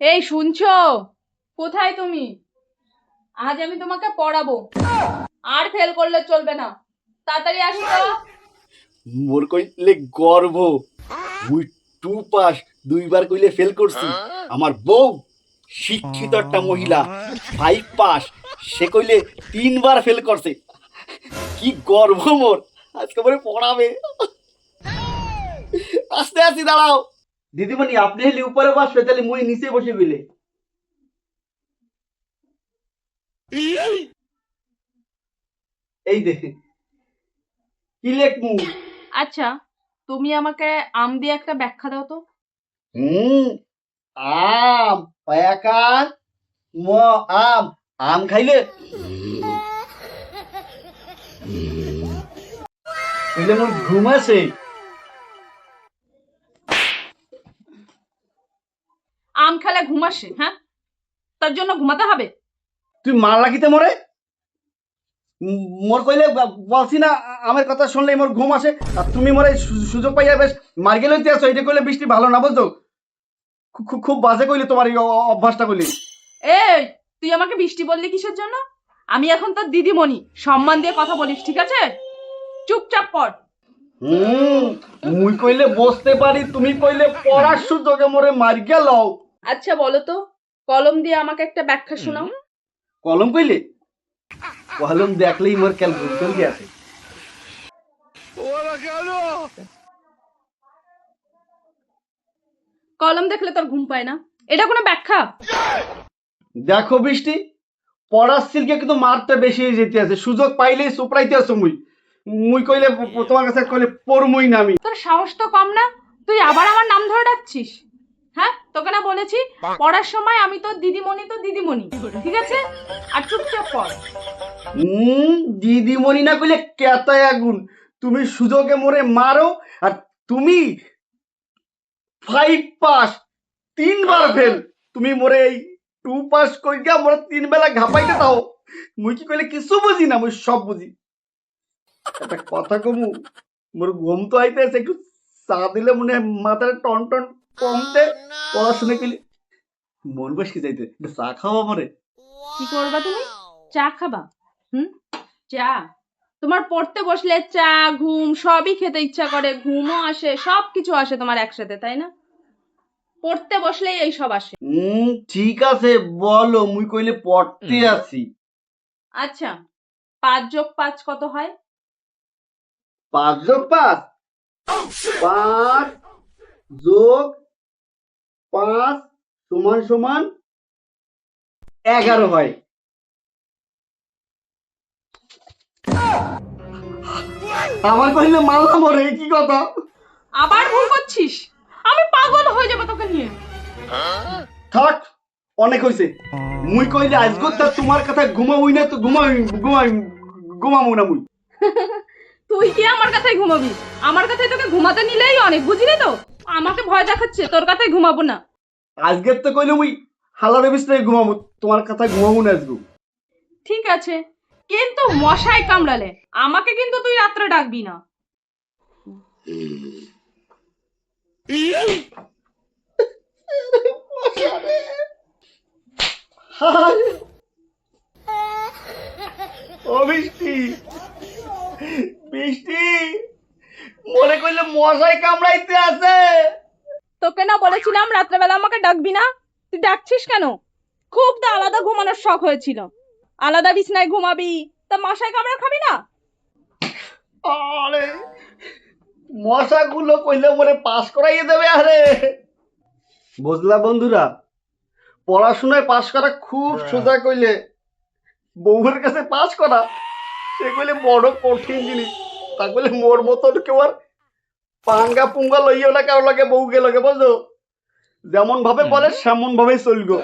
এই শুনছো? কোথায় তুমি? আজ আমি তোমাকে পড়াবো, আর ফেল করলে চলবে না। তাড়াতাড়ি আসো তো। মোর কইলে গর্ব, মুই 2 পাস 2বার কইলে ফেল করছি। আমার বউ শিক্ষিত একটা মহিলা, 5 পাস, সে কইলে 3বার ফেল করছে। কি গর্ব মোর, আজকে পরে পড়াবে। আস্তে আস্তে দাঁড়াও। দিদিমণি, আপনি হলে উপরে বসবে, তাহলে মুই নিচে বসে গেলে। এই দেখে কি লেখমু? আচ্ছা, তুমি আমাকে আম দিয়ে একটা ব্যাখ্যা দাও তো। হুম, আম, পায়াকার, ম, আম। আম খাইলে কইলে মোর ঘুম আসে। আম খেলে ঘুম আসে? হ্যাঁ, তার জন্য ঘুমাতে হবে? তুই মার লাগিতে মোরে? মোর কইলে বলছি না, আমার কথা শুনলেই মোর ঘুম আসে, আর তুমি মোরে সুযোগ পাইয়া বেশ মার গেলে আছো। এটা কইলে বৃষ্টি ভালো না, বুঝছো? খুব বাজে কইলে তোমার এই অভ্যাসটা কইলে। এই, তুই আমাকে বৃষ্টি বললি কিসের জন্য? আমি এখন তোর দিদিমণি, সম্মান দিয়ে কথা বলিস, ঠিক আছে? চুপচাপ পড়। হুম, মুই কইলে বসতে পারি, তুমি কইলে পড়ার সুযোগে মোরে মার গেল। আচ্ছা বলো তো, কলম দিয়ে আমাকে একটা ব্যাখ্যা শোনাও। কলম কইলে? কলম দেখলেই মোর কেন ঘুম চলে আসে। কলম দেখলে তোর ঘুম পায় না, এটা কোনো ব্যাখ্যা? দেখো বৃষ্টি, পড়ার সিলকে কিন্তু মারটা বেশি হয়ে যেতে আছে, সুযোগ পাইলেই সুপড়াইতে আছো মুই। মুই কইলে তোমার কাছে কইলে পড়মুই না আমি। তোর সাহস তো কম না, তুই আবার আমার নাম ধরে ডাকছিস? হ্যাঁ, তোকে না বলেছি পড়ার সময় আমি তোর দিদিমণি, তো দিদিমণি, ঠিক আছে? আর চুপচাপ পড়। দিদিমণি না কইলে কেতায় আগুন। তুমি সুযোগে মোরে মারো, আর তুমি 5 পাস 3বার ফেল। তুমি মোরে এই 2 পাস কইরা মোরে 3 বেলা ঘাপাইতে দাও। মুই কি কইলে কিছু বুঝি না? মুই সব বুঝি। একটা কথা কমু, মোর ঘুম তো আইতেছে, একটু চা দিলে মনে হয় মাথাটা টন টন কমতে। পড়াশোনা কইলে মন বসকে যাইতে, একটু চা খাওয়া পরে। কি করবা তুমি? চা খাবা? হুম, চা? তোমার পড়তে বসলে চা, ঘুম সবই খেতে ইচ্ছা করে, ঘুমও আসে, সবকিছু আসে তোমার একসাথে, তাই না? পড়তে বসলেই এই সব আসে। ঠিক আছে, বলো। মুই কইলে পড়তে আছি। আচ্ছা, 5+5 কত হয়? 5+5, 5+5 সমান সমান 11 হয়। আমার কইলে মারলাম ওরে, কি কথা? আবার ভুল করছিস, আমি পাগল হয়ে যাবো তোকে নিয়ে। থাক, অনেক হইছে। মুই কইলে আজগো তা তোমার কথা ঘুমাবই না, তো ঘুমামু না মুই। তুই কি আমার কথায় ঘুমাবি? আমার কথায় তোকে ঘুমাতে নিলেই অনেক, বুঝলি তো? আমাকে ভয় দেখাচ্ছে, তোর কথায় ঘুমাবো না। আজকে তো কইলে মুই হালারে বিছনায় ঘুমামু, তোমার কথা ঘুমামু না আজগো। ঠিক আছে, কিন্তু মশাই কামড়ালে আমাকে কিন্তু তুই রাত্রে ডাকবি না। ও বৃষ্টি, বৃষ্টি, মনে কইলে মশাই কামড়াইতে আছে। তোকে না বলেছিলাম রাত্রেবেলা আমাকে ডাকবি না? তুই ডাকছিস কেন? খুব তো আলাদা ঘুমানোর শখ হয়েছিল, আলাদা বিছনায় ঘুমাবি, তা মশাই কামড়া খাবি না? আরে, মশাগুলো কইলে মরে পাস করাইয়ে দেবে। আরে বুঝলা বন্ধুরা, পড়াশোনায় পাস করা খুব সোজা, কইলে বউয়ের কাছে পাস করা সে কইলে বড় কঠিন জিনিস। তা কইলে মোর মতন কেউ আর পাঙ্গা পুঙ্গা লইও না কারো লাগে, বউকে লাগে, বুঝো? যেমন ভাবে বলে সেমন ভাবেই চলগো।